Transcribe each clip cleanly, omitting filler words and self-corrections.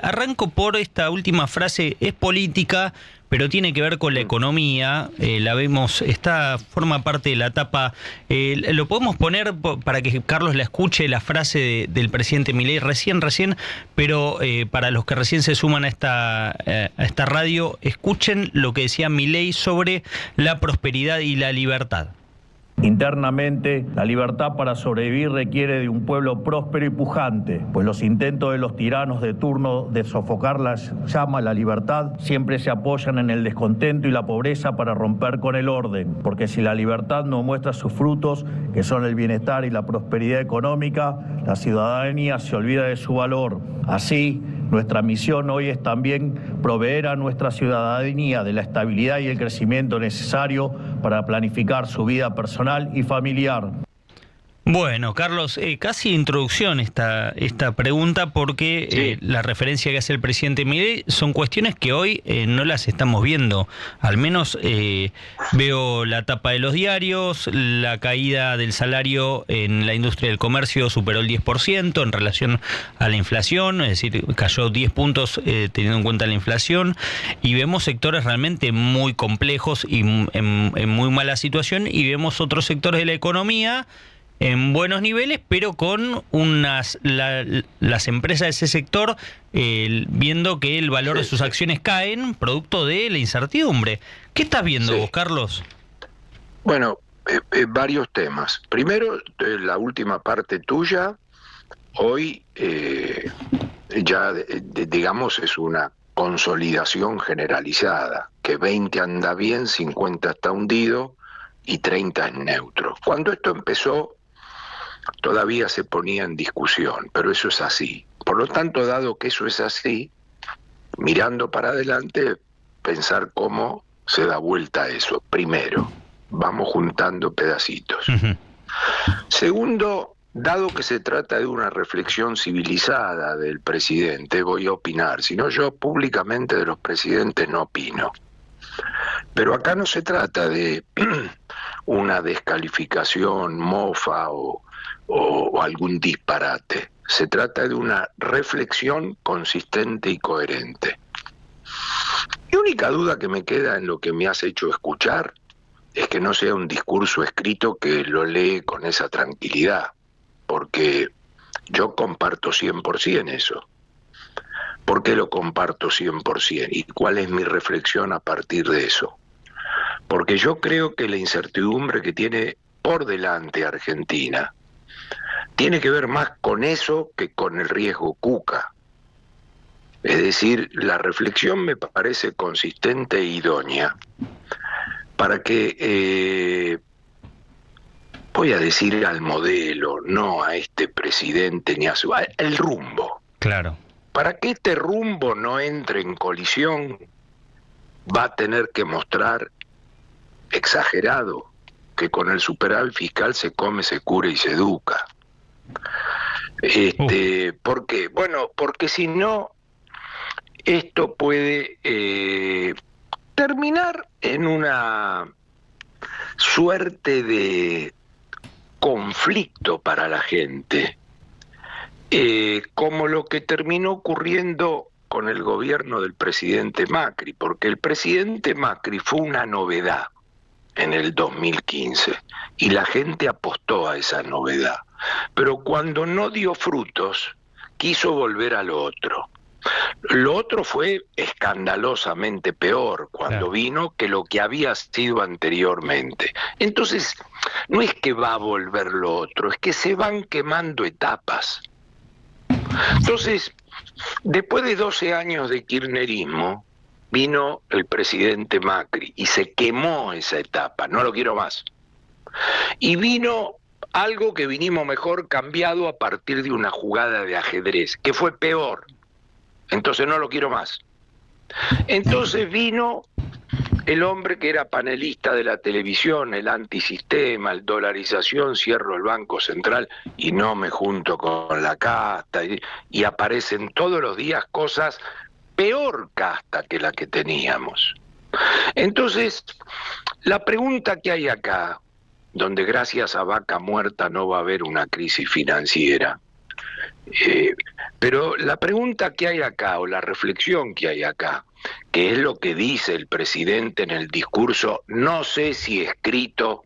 Arranco por esta última frase, es política, pero tiene que ver con la economía. La vemos, forma parte de la etapa. Lo podemos poner para que Carlos la escuche, la frase del presidente Milei recién, pero para los que recién se suman a esta radio, escuchen lo que decía Milei sobre la prosperidad y la libertad. Internamente, la libertad para sobrevivir requiere de un pueblo próspero y pujante, pues los intentos de los tiranos de turno de sofocar la llama de la libertad siempre se apoyan en el descontento y la pobreza para romper con el orden, porque si la libertad no muestra sus frutos, que son el bienestar y la prosperidad económica, la ciudadanía se olvida de su valor. Así, nuestra misión hoy es también proveer a nuestra ciudadanía de la estabilidad y el crecimiento necesario para planificar su vida personal y familiar. Bueno, Carlos, casi introducción esta pregunta porque la referencia que hace el presidente Milei son cuestiones que hoy no las estamos viendo. Al menos veo la tapa de los diarios, la caída del salario en la industria del comercio superó el 10% en relación a la inflación, es decir, cayó 10 puntos teniendo en cuenta la inflación, y vemos sectores realmente muy complejos y en muy mala situación, y vemos otros sectores de la economía en buenos niveles, pero con las empresas de ese sector viendo que el valor de sus acciones caen producto de la incertidumbre. ¿Qué estás viendo vos, Carlos? Bueno, varios temas. Primero, la última parte tuya, hoy ya digamos es una consolidación generalizada, que 20 anda bien, 50 está hundido y 30 es neutro. Cuando esto empezó, todavía se ponía en discusión, pero eso es así. Por lo tanto, dado que eso es así, mirando para adelante, pensar cómo se da vuelta a eso. Primero, vamos juntando pedacitos. Segundo, dado que se trata de una reflexión civilizada del presidente, voy a opinar. Si no, yo públicamente de los presidentes no opino. Pero acá no se trata de una descalificación, mofa o algún disparate. Se trata de una reflexión consistente y coherente. Mi única duda que me queda en lo que me has hecho escuchar es que no sea un discurso escrito que lo lee con esa tranquilidad, porque yo comparto 100% eso. ¿Por qué lo comparto 100%? ¿Y cuál es mi reflexión a partir de eso? Porque yo creo que la incertidumbre que tiene por delante Argentina tiene que ver más con eso que con el riesgo Cuca. Es decir, la reflexión me parece consistente e idónea para que, voy a decir al modelo, no a este presidente ni a su... el rumbo. Claro. Para que este rumbo no entre en colisión, va a tener que mostrar exagerado que con el superávit fiscal se come, se cura y se educa. ¿Por qué? Bueno, porque si no, esto puede terminar en una suerte de conflicto para la gente, como lo que terminó ocurriendo con el gobierno del presidente Macri, porque el presidente Macri fue una novedad en el 2015 y la gente apostó a esa novedad, pero cuando no dio frutos quiso volver a lo otro. Lo otro fue escandalosamente peor cuando vino que lo que había sido anteriormente. Entonces, no es que va a volver lo otro, es que se van quemando etapas. Entonces, después de 12 años de kirchnerismo, vino el presidente Macri y se quemó esa etapa, no lo quiero más. Y vino algo que vinimos mejor cambiado a partir de una jugada de ajedrez, que fue peor. Entonces no lo quiero más. Entonces vino el hombre que era panelista de la televisión, el antisistema, el dolarización, cierro el Banco Central y no me junto con la casta, y aparecen todos los días cosas peor casta que la que teníamos. Entonces, la pregunta que hay acá, donde gracias a Vaca Muerta no va a haber una crisis financiera, Pero la pregunta que hay acá, o la reflexión que hay acá, que es lo que dice el presidente en el discurso, no sé si escrito,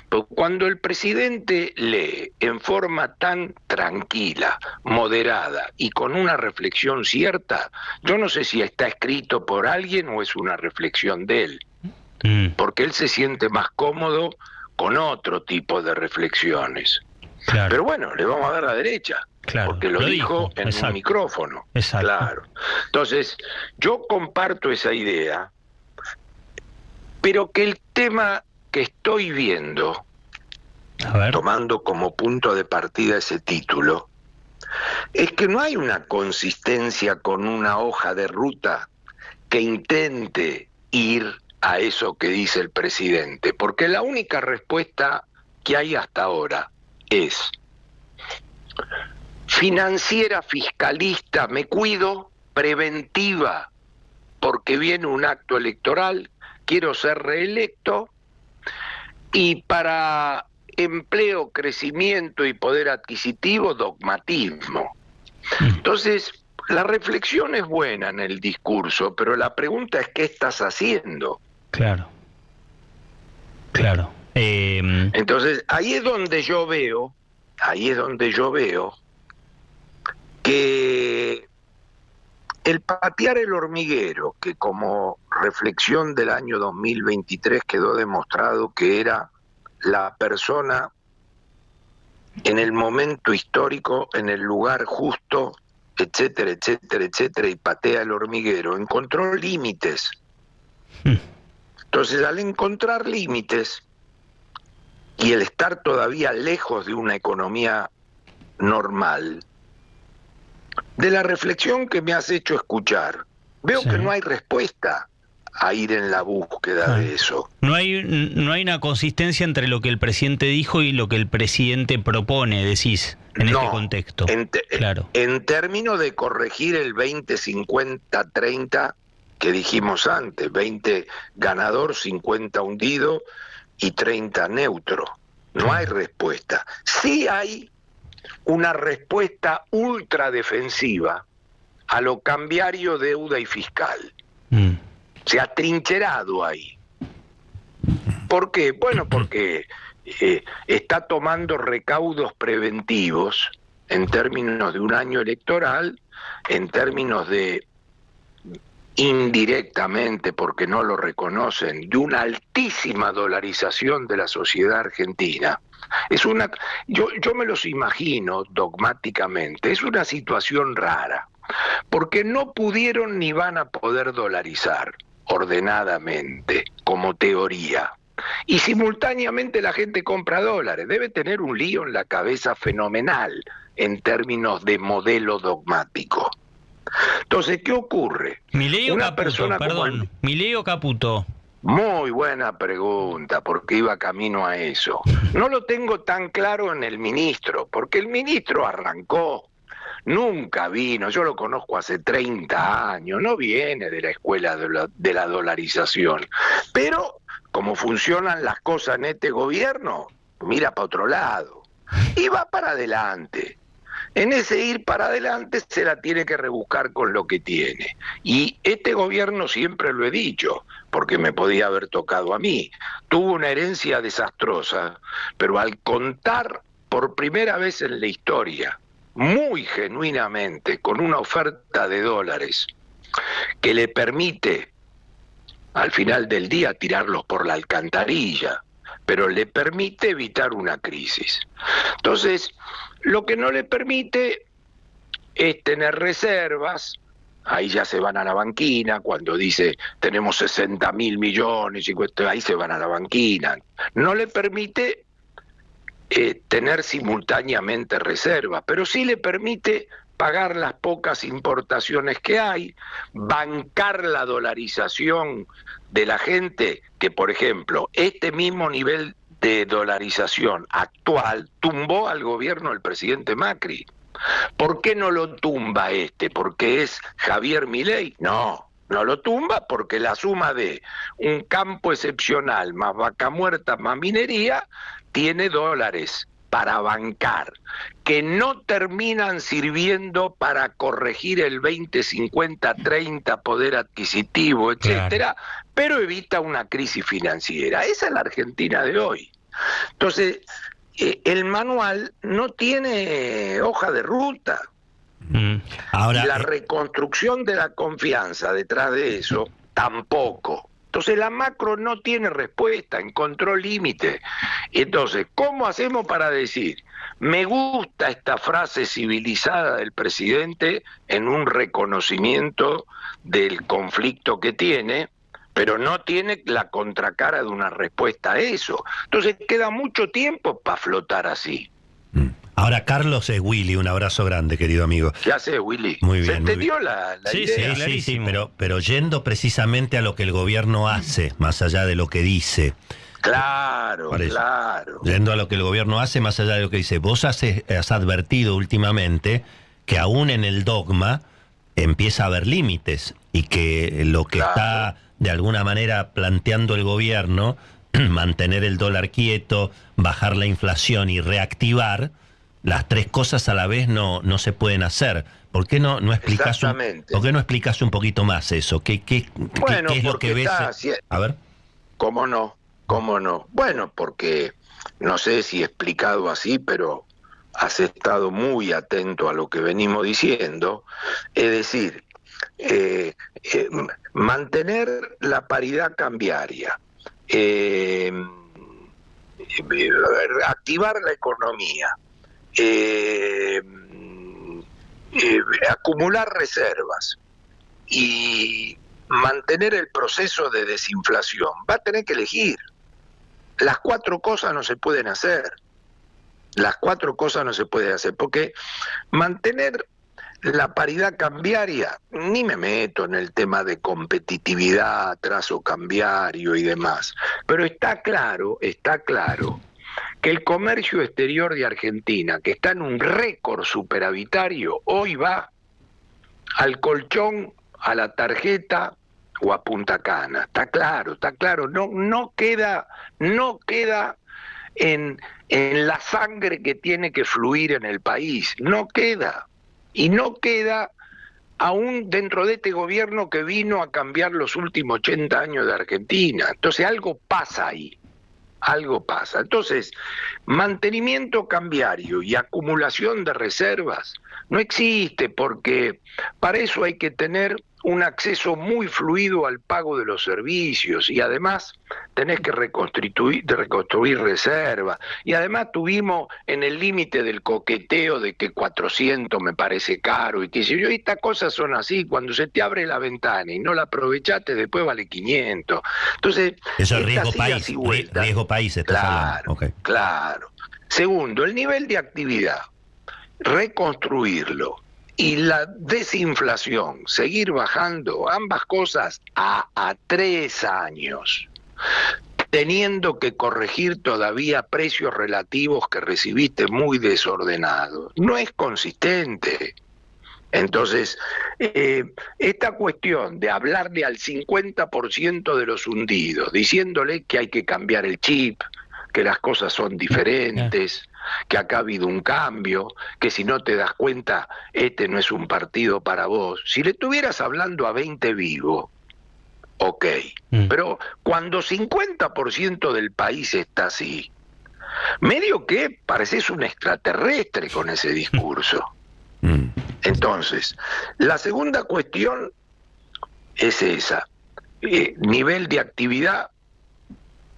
pero cuando el presidente lee en forma tan tranquila, moderada y con una reflexión cierta, yo no sé si está escrito por alguien o es una reflexión de él, porque él se siente más cómodo con otro tipo de reflexiones. Claro. Pero bueno, le vamos a dar la derecha. Claro, Porque lo dijo en un micrófono. Exacto. Claro. Entonces, yo comparto esa idea, pero que el tema que estoy viendo, tomando como punto de partida ese título, es que no hay una consistencia con una hoja de ruta que intente ir a eso que dice el presidente, porque la única respuesta que hay hasta ahora es: financiera, fiscalista, me cuido, preventiva, porque viene un acto electoral, quiero ser reelecto, y para empleo, crecimiento y poder adquisitivo, dogmatismo. Entonces, la reflexión es buena en el discurso, pero la pregunta es: ¿qué estás haciendo? Claro. Claro. Entonces, ahí es donde yo veo que el patear el hormiguero, que como reflexión del año 2023 quedó demostrado que era la persona en el momento histórico, en el lugar justo, etcétera, etcétera, etcétera, y patea el hormiguero, encontró límites. Entonces, al encontrar límites y el estar todavía lejos de una economía normal, de la reflexión que me has hecho escuchar, veo que no hay respuesta a ir en la búsqueda de eso. No hay una consistencia entre lo que el presidente dijo y lo que el presidente propone, decís, en este contexto. Claro. En términos de corregir el 20-50-30 que dijimos antes, 20 ganador, 50 hundido y 30 neutro. No hay respuesta. Sí hay una respuesta ultra defensiva a lo cambiario, deuda y fiscal. Se ha atrincherado ahí. ¿Por qué? Bueno, porque está tomando recaudos preventivos en términos de un año electoral, en términos de, indirectamente, porque no lo reconocen, de una altísima dolarización de la sociedad argentina. Yo me los imagino dogmáticamente, es una situación rara, porque no pudieron ni van a poder dolarizar ordenadamente, como teoría. Y simultáneamente la gente compra dólares. Debe tener un lío en la cabeza fenomenal en términos de modelo dogmático. Entonces, ¿qué ocurre? Milei o Caputo, Milei o Caputo. Muy buena pregunta, porque iba camino a eso. No lo tengo tan claro en el ministro, porque el ministro arrancó, nunca vino, yo lo conozco hace 30 años, no viene de la escuela de la dolarización, pero como funcionan las cosas en este gobierno, mira para otro lado y va para adelante. En ese ir para adelante se la tiene que rebuscar con lo que tiene. Y este gobierno, siempre lo he dicho, porque me podía haber tocado a mí, tuvo una herencia desastrosa, pero al contar por primera vez en la historia, muy genuinamente, con una oferta de dólares que le permite, al final del día, tirarlos por la alcantarilla, pero le permite evitar una crisis. Entonces, lo que no le permite es tener reservas, ahí ya se van a la banquina, cuando dice tenemos 60.000 millones, ahí se van a la banquina. No le permite tener simultáneamente reservas, pero sí le permite pagar las pocas importaciones que hay, bancar la dolarización de la gente, que por ejemplo, este mismo nivel de dolarización actual tumbó al gobierno del presidente Macri. ¿Por qué no lo tumba este? ¿Porque es Javier Milei? No lo tumba porque la suma de un campo excepcional más vaca muerta más minería tiene dólares para bancar, que no terminan sirviendo para corregir el 20, 50, 30 poder adquisitivo, etcétera, pero evita una crisis financiera. Esa es la Argentina de hoy. Entonces, el manual no tiene hoja de ruta. Ahora, y la reconstrucción de la confianza detrás de eso tampoco. Entonces la macro no tiene respuesta, encontró límite. Entonces, ¿cómo hacemos para decir? Me gusta esta frase civilizada del presidente en un reconocimiento del conflicto que tiene, pero no tiene la contracara de una respuesta a eso. Entonces queda mucho tiempo para flotar así. Ahora, Carlos, es Willy, un abrazo grande, querido amigo. ¿Qué hace, Willy? Muy bien. ¿Se entendió la idea? Sí, pero yendo precisamente a lo que el gobierno hace, más allá de lo que dice. Claro. Yendo a lo que el gobierno hace, más allá de lo que dice. Vos has advertido últimamente que aún en el dogma empieza a haber límites y que lo que está de alguna manera planteando el gobierno, mantener el dólar quieto, bajar la inflación y reactivar, las tres cosas a la vez no se pueden hacer. ¿Por qué no explicas ¿por qué no explicas un poquito más eso? ¿Qué es lo que ves? A ver. ¿Cómo no? Bueno, porque no sé si he explicado así, pero has estado muy atento a lo que venimos diciendo. Es decir, mantener la paridad cambiaria, activar la economía, acumular reservas y mantener el proceso de desinflación. Va a tener que elegir. Las cuatro cosas no se pueden hacer. Porque mantener la paridad cambiaria, ni me meto en el tema de competitividad, trazo cambiario y demás, pero está claro que el comercio exterior de Argentina, que está en un récord superavitario, hoy va al colchón, a la tarjeta o a Punta Cana. Está claro, no queda en la sangre que tiene que fluir en el país, no queda. Y no queda aún dentro de este gobierno que vino a cambiar los últimos 80 años de Argentina. Entonces algo pasa ahí, Entonces, mantenimiento cambiario y acumulación de reservas no existe, porque para eso hay que tener un acceso muy fluido al pago de los servicios y además tenés que reconstruir reservas. Y además tuvimos en el límite del coqueteo de que 400 me parece caro y que si yo, estas cosas son así, cuando se te abre la ventana y no la aprovechaste, después vale 500. Entonces, eso es riesgo país, estás hablando. Okay. Claro. Segundo, el nivel de actividad, reconstruirlo. Y la desinflación, seguir bajando, ambas cosas a 3 años, teniendo que corregir todavía precios relativos que recibiste muy desordenados. No es consistente. Entonces, esta cuestión de hablarle al 50% de los hundidos, diciéndole que hay que cambiar el chip, que las cosas son diferentes, que acá ha habido un cambio, que si no te das cuenta, este no es un partido para vos. Si le estuvieras hablando a 20 vivos, ok, pero cuando 50% del país está así, medio que pareces un extraterrestre con ese discurso. Entonces, la segunda cuestión es esa, nivel de actividad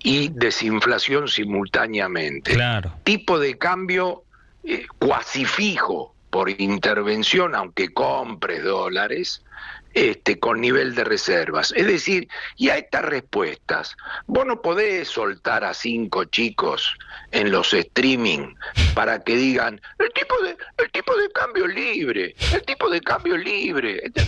y desinflación simultáneamente. Claro. Tipo de cambio cuasi fijo por intervención, aunque compres dólares, con nivel de reservas. Es decir, y a estas respuestas, vos no podés soltar a 5 chicos en los streaming para que digan el tipo de cambio libre,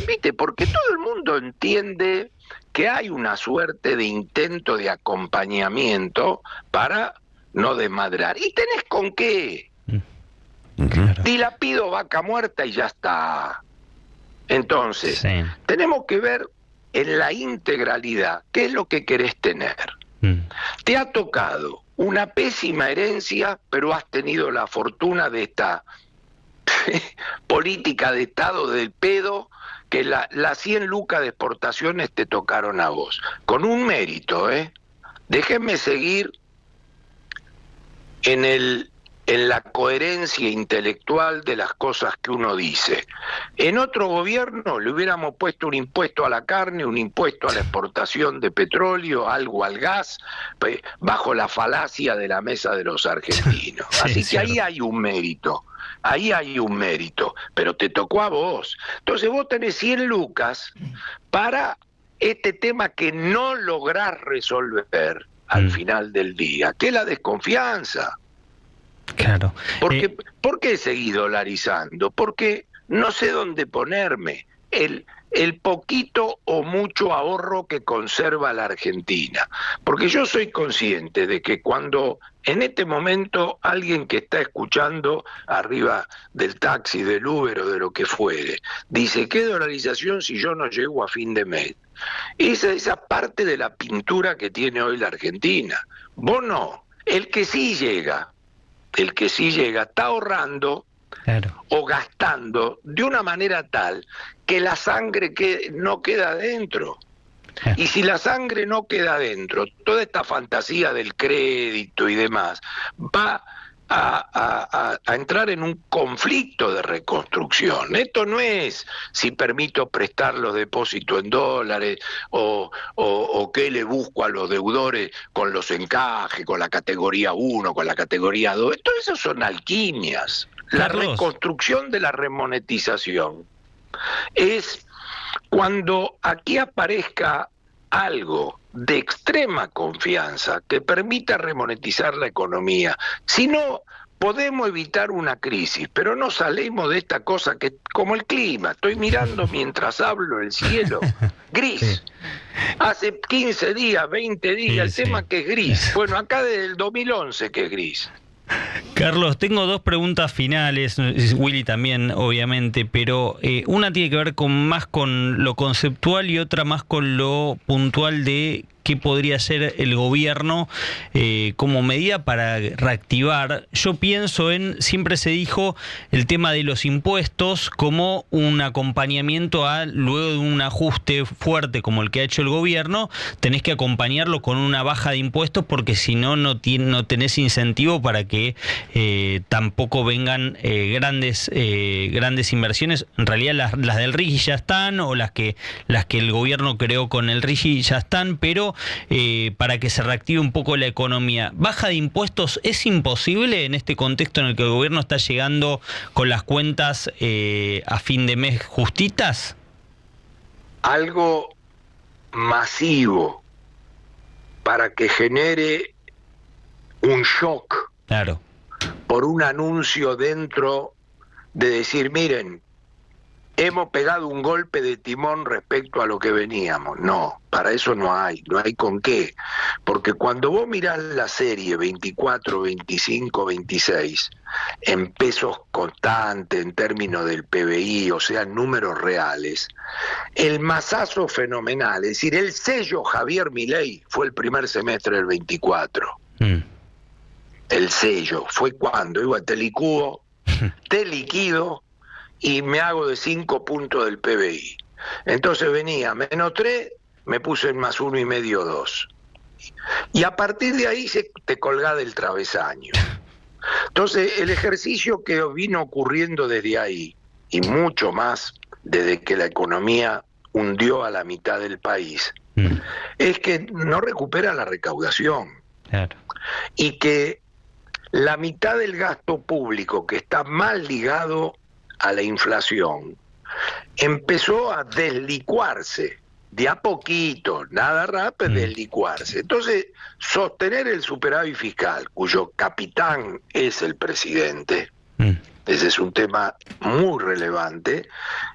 ¿viste? Porque todo el mundo entiende que hay una suerte de intento de acompañamiento para no desmadrar. ¿Y tenés con qué? Claro. Dilapido vaca muerta y ya está. Entonces, tenemos que ver en la integralidad qué es lo que querés tener. Te ha tocado una pésima herencia, pero has tenido la fortuna de esta política de Estado del pedo, que las 100 lucas de exportaciones te tocaron a vos, con un mérito, ¿eh? Déjenme seguir en la coherencia intelectual de las cosas que uno dice. En otro gobierno le hubiéramos puesto un impuesto a la carne, un impuesto a la exportación de petróleo, algo al gas, bajo la falacia de la mesa de los argentinos. Sí, así que cierto. ahí hay un mérito. Ahí hay un mérito, pero te tocó a vos. Entonces vos tenés 100 lucas para este tema que no lográs resolver al final del día, que es la desconfianza. Claro. Porque, ¿por qué seguí dolarizando? Porque no sé dónde ponerme. El poquito o mucho ahorro que conserva la Argentina. Porque yo soy consciente de que cuando en este momento alguien que está escuchando arriba del taxi, del Uber o de lo que fuere, dice, ¿qué dolarización si yo no llego a fin de mes? Esa parte de la pintura que tiene hoy la Argentina. Vos no. El que sí llega está ahorrando, claro, o gastando de una manera tal que la sangre no queda adentro. Y si la sangre no queda adentro, toda esta fantasía del crédito y demás va a entrar en un conflicto de reconstrucción. Esto no es si permito prestar los depósitos en dólares o qué le busco a los deudores con los encajes, con la categoría 1, con la categoría 2. Todo eso son alquimias. La reconstrucción de la remonetización es cuando aquí aparezca algo de extrema confianza que permita remonetizar la economía. Si no, podemos evitar una crisis, pero no salimos de esta cosa que, como el clima, estoy mirando mientras hablo el cielo, gris. Sí. Hace 15 días, 20 días, el tema que es gris. Bueno, acá desde el 2011 que es gris. Carlos, tengo dos preguntas finales, Willy también, obviamente, pero una tiene que ver más con lo conceptual y otra más con lo puntual de qué podría hacer el gobierno como medida para reactivar. Yo pienso siempre se dijo el tema de los impuestos como un acompañamiento luego de un ajuste fuerte como el que ha hecho el gobierno, tenés que acompañarlo con una baja de impuestos porque si no, no tenés incentivo para que tampoco vengan grandes inversiones. En realidad las del RIGI ya están, o las que el gobierno creó con el RIGI ya están, pero para que se reactive un poco la economía. ¿Baja de impuestos es imposible en este contexto en el que el gobierno está llegando con las cuentas a fin de mes justitas? Algo masivo para que genere un shock. Claro. Por un anuncio dentro de decir, miren, hemos pegado un golpe de timón respecto a lo que veníamos. No, para eso no hay con qué. Porque cuando vos mirás la serie 24, 25, 26, en pesos constantes, en términos del PBI, o sea, en números reales, el masazo fenomenal, es decir, el sello Javier Milei fue el primer semestre del 24. El sello fue cuando iba a Telecubo, te liquido y me hago de 5 puntos del PBI. Entonces venía -3, me puse en +1,5, 2. Y a partir de ahí te colgás del travesaño. Entonces el ejercicio que vino ocurriendo desde ahí, y mucho más desde que la economía hundió a la mitad del país, es que no recupera la recaudación. Claro. Y que la mitad del gasto público que está mal ligado a la inflación empezó a deslicuarse de a poquito, nada rápido, deslicuarse. Entonces, sostener el superávit fiscal, cuyo capitán es el presidente, ese es un tema muy relevante,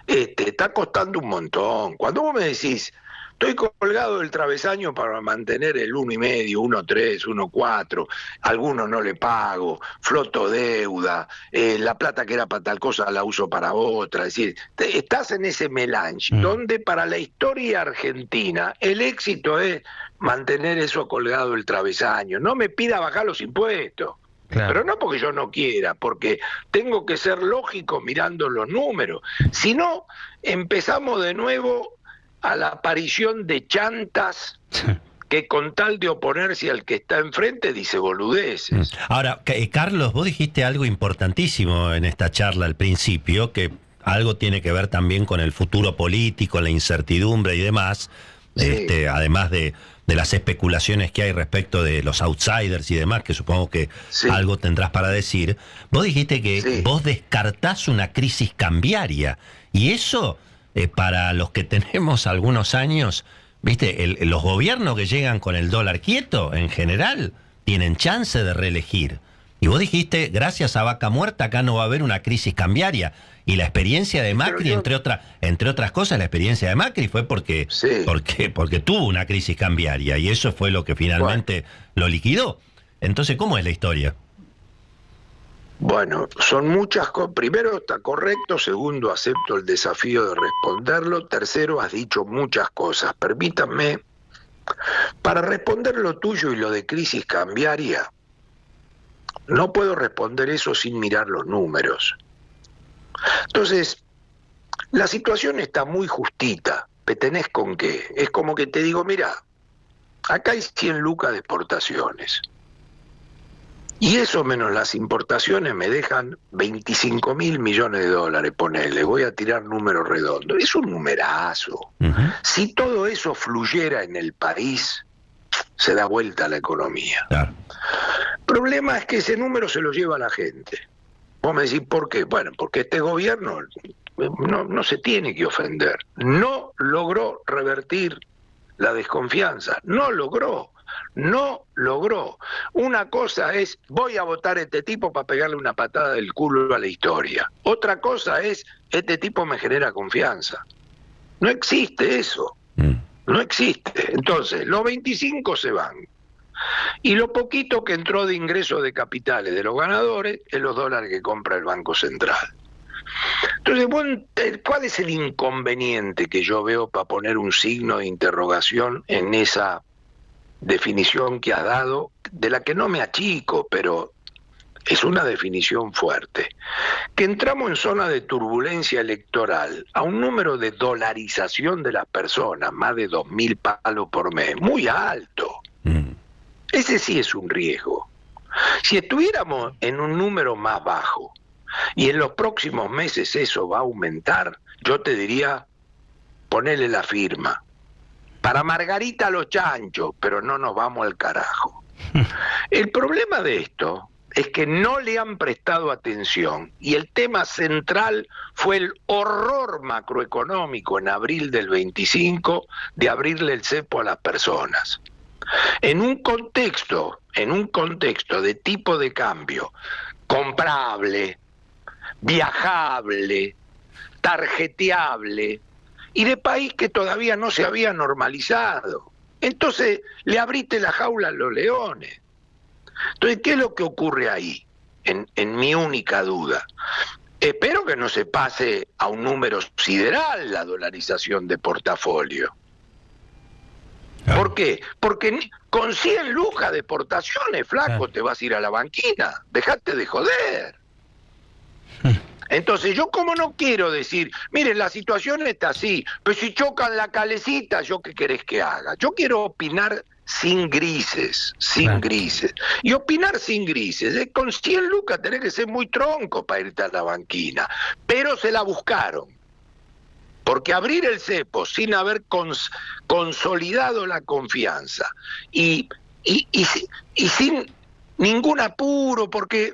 está costando un montón. Cuando vos me decís, Estoy colgado del travesaño para mantener el 1,5, 1,3, 1,4, algunos no le pago, floto deuda, la plata que era para tal cosa la uso para otra. Es decir, estás en ese melange, donde para la historia argentina el éxito es mantener eso colgado del travesaño. No me pida bajar los impuestos. Claro. Pero no porque yo no quiera, porque tengo que ser lógico mirando los números. Si no, empezamos de nuevo a la aparición de chantas que con tal de oponerse al que está enfrente dice boludeces. Ahora, Carlos, vos dijiste algo importantísimo en esta charla al principio, que algo tiene que ver también con el futuro político, la incertidumbre y demás, sí. Además de las especulaciones que hay respecto de los outsiders y demás, que supongo que sí. Algo tendrás para decir. Vos dijiste que sí. Vos descartás una crisis cambiaria, y eso, para los que tenemos algunos años, viste, los gobiernos que llegan con el dólar quieto, en general, tienen chance de reelegir. Y vos dijiste, gracias a Vaca Muerta, acá no va a haber una crisis cambiaria. Y la experiencia de Macri, entre otras cosas, la experiencia de Macri fue porque tuvo una crisis cambiaria, y eso fue lo que finalmente lo liquidó. Entonces, ¿cómo es la historia? Bueno, son muchas cosas. Primero, está correcto. Segundo, acepto el desafío de responderlo. Tercero, has dicho muchas cosas. Permítanme, para responder lo tuyo y lo de crisis cambiaria, no puedo responder eso sin mirar los números. Entonces, la situación está muy justita. ¿Me tenés con qué? Es como que te digo, mira, acá hay 100 lucas de exportaciones. Y eso menos las importaciones me dejan 25.000 millones de dólares, ponele, voy a tirar números redondos. Es un numerazo. Si todo eso fluyera en el país, se da vuelta la economía. Claro. El problema es que ese número se lo lleva la gente. Vos me decís, ¿por qué? Bueno, porque este gobierno no se tiene que ofender. No logró revertir la desconfianza. No logró. Una cosa es, voy a votar a este tipo para pegarle una patada del culo a la historia. Otra cosa es, este tipo me genera confianza. No existe eso. No existe. Entonces, los 25 se van. Y lo poquito que entró de ingresos de capitales de los ganadores es los dólares que compra el Banco Central. Entonces, bueno, ¿cuál es el inconveniente que yo veo para poner un signo de interrogación en esa definición que has dado, de la que no me achico, pero es una definición fuerte? Que entramos en zona de turbulencia electoral a un número de dolarización de las personas, más de 2.000 palos por mes, muy alto. Ese sí es un riesgo. Si estuviéramos en un número más bajo y en los próximos meses eso va a aumentar, yo te diría, ponele la firma. Para Margarita los chanchos, pero no nos vamos al carajo. El problema de esto es que no le han prestado atención, y el tema central fue el horror macroeconómico en abril del 25 de abrirle el cepo a las personas. En un contexto de tipo de cambio comprable, viajable, tarjeteable, y de país que todavía no se había normalizado. Entonces le abriste la jaula a los leones. Entonces, ¿qué es lo que ocurre ahí? En mi única duda. Espero que no se pase a un número sideral la dolarización de portafolio. ¿Por qué? Porque con 100 lucas de exportaciones, flaco, te vas a ir a la banquina. Dejate de joder. Entonces, yo como no quiero decir, miren, la situación está así, pero si chocan la calecita, ¿yo qué querés que haga? Yo quiero opinar sin grises, grises. Y opinar sin grises, con 100 lucas tenés que ser muy tronco para irte a la banquina. Pero se la buscaron. Porque abrir el cepo sin haber consolidado la confianza y sin ningún apuro, porque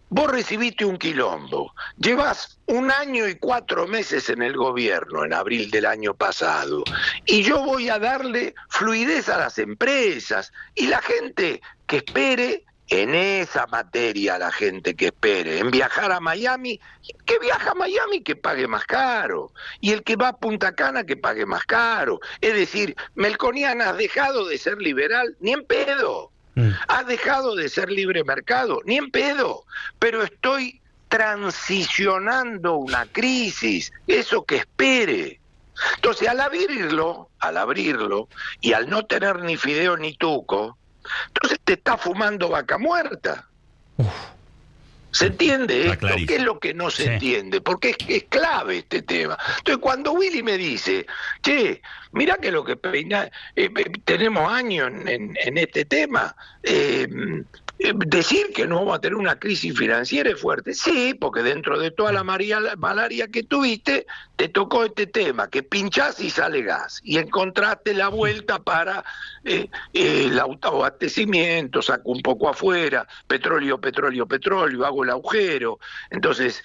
vos recibiste un quilombo, llevas 1 año y 4 meses en el gobierno, en abril del año pasado, y yo voy a darle fluidez a las empresas, y la gente que espere en esa materia la gente que espere, en viajar a Miami, que viaja a Miami que pague más caro, y el que va a Punta Cana que pague más caro. Es decir, Melconian, has dejado de ser liberal, ni en pedo. Has dejado de ser libre mercado, ni en pedo. Pero estoy transicionando una crisis, eso que espere. Entonces, al abrirlo, y al no tener ni fideo ni tuco, entonces te está fumando vaca muerta. ¿Se entiende esto? ¿Qué es lo que no se entiende? Porque es clave este tema. Entonces, cuando Willy me dice, che, mirá que lo que tenemos años en este tema, decir que no vamos a tener una crisis financiera es fuerte. Sí, porque dentro de toda la malaria que tuviste, te tocó este tema, que pinchás y sale gas, y encontraste la vuelta para el autoabastecimiento, saco un poco afuera, petróleo, hago el agujero. Entonces,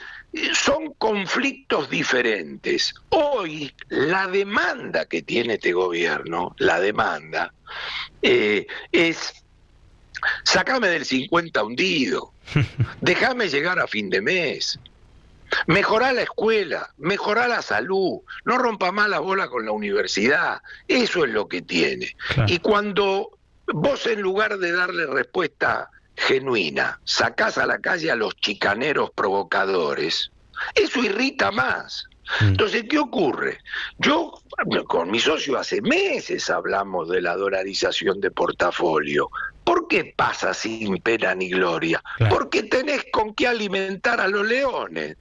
son conflictos diferentes. Hoy, la demanda que tiene este gobierno, es: sácame del 50 hundido, déjame llegar a fin de mes, mejorá la escuela, mejorá la salud, no rompa más la bola con la universidad. Eso es lo que tiene. Claro. Y cuando vos, en lugar de darle respuesta genuina, sacás a la calle a los chicaneros provocadores, eso irrita más. Entonces, ¿qué ocurre? Yo, con mi socio, hace meses hablamos de la dolarización de portafolio. ¿Por qué pasa sin pena ni gloria? Claro. Porque tenés con qué alimentar a los leones.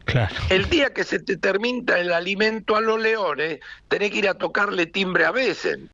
Claro. El día que se te termina el alimento a los leones, tenés que ir a tocarle timbre a veces.